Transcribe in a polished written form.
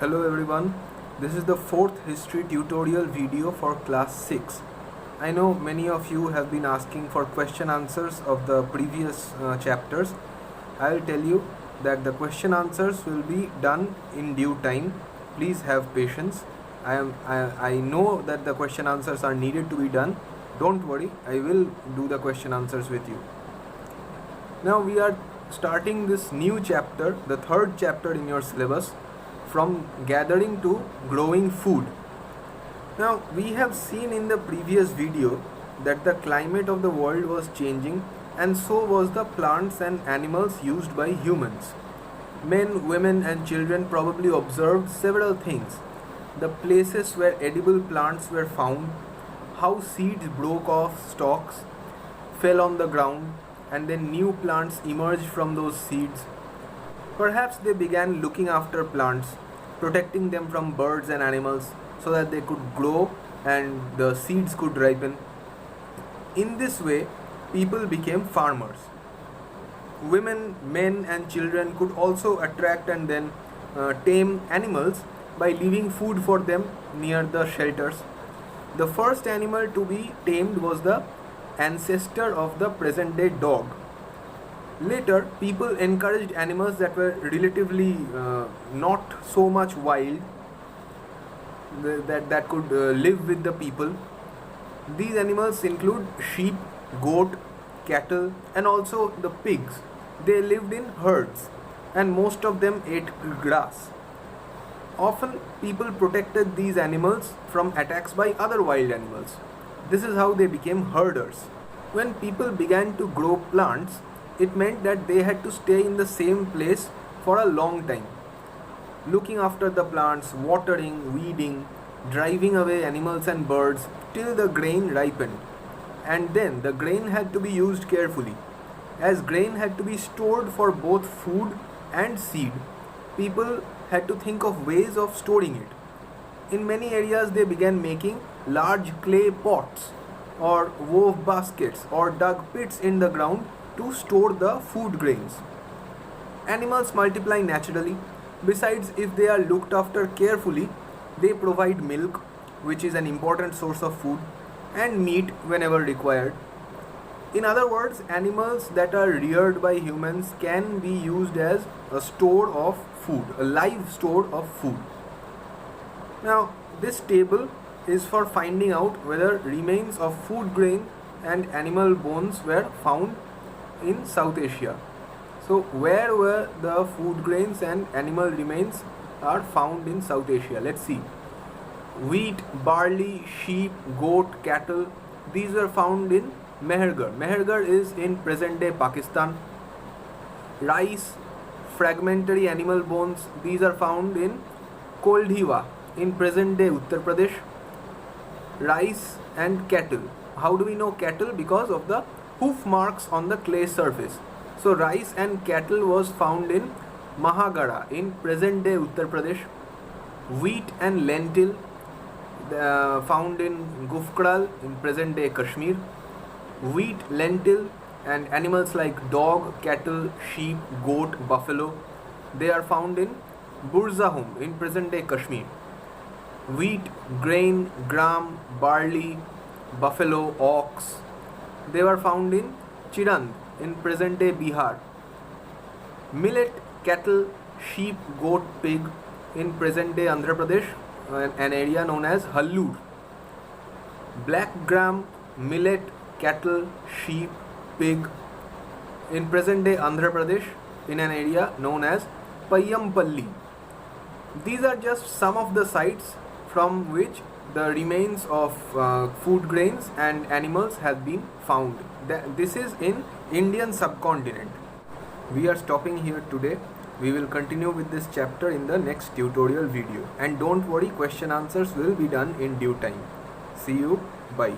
Hello everyone, this is the fourth history tutorial video for class 6. I know many of you have been asking for question answers of the previous chapters. I will tell you that the question answers will be done in due time. Please have patience. I know that the question answers are needed to be done. Don't worry, I will do the question answers with you. Now we are starting this new chapter, the third chapter in your syllabus, from gathering to growing food. Now we have seen in the previous video that the climate of the world was changing, and so was the plants and animals used by humans. Men, women and children probably observed several things: the places where edible plants were found, how seeds broke off stalks, fell on the ground, and then new plants emerged from those seeds. Perhaps they began looking after plants, protecting them from birds and animals so that they could grow and the seeds could ripen. In this way, people became farmers. Women, men and children could also attract and then tame animals by leaving food for them near the shelters. The first animal to be tamed was the ancestor of the present day dog. Later, people encouraged animals that were relatively not so much wild, that could live with the people. These animals include sheep, goat, cattle, and also the pigs. They lived in herds, and most of them ate grass. Often, people protected these animals from attacks by other wild animals. This is how they became herders. When people began to grow plants, it meant that they had to stay in the same place for a long time, looking after the plants, watering, weeding, driving away animals and birds till the grain ripened. And then the grain had to be used carefully. As grain had to be stored for both food and seed, people had to think of ways of storing it. In many areas, they began making large clay pots, or wove baskets, or dug pits in the ground to store the food grains. Animals multiply naturally. Besides, if they are looked after carefully, they provide milk, which is an important source of food, and meat whenever required. In other words, animals that are reared by humans can be used as a store of food, a live store of food. Now, this table is for finding out whether remains of food grain and animal bones were found in South Asia. So where were the food grains and animal remains are found in South Asia? Let's see. Wheat, barley, sheep, goat, cattle, these were found in Mehergarh. Mehergarh is in present day Pakistan. Rice, fragmentary animal bones, these are found in Koldhiwa in present day Uttar Pradesh. Rice and cattle. How do we know cattle? Because of the hoof marks on the clay surface. So rice and cattle was found in Mahagara in present day Uttar Pradesh. Wheat and lentil found in Gufkral in present day Kashmir. Wheat, lentil and animals like dog, cattle, sheep, goat, buffalo, they are found in Burzahum in present day Kashmir. Wheat, grain, gram, barley, buffalo, ox, they were found in Chirand in present day Bihar. Millet, cattle, sheep, goat, pig in present day Andhra Pradesh, an area known as Hallur. Black gram, millet, cattle, sheep, pig in present day Andhra Pradesh in an area known as Payampalli. These are just some of the sites from which the remains of food grains and animals have been found. This is in Indian subcontinent. We are stopping here today. We will continue with this chapter in the next tutorial video. And don't worry, question answers will be done in due time. See you. Bye.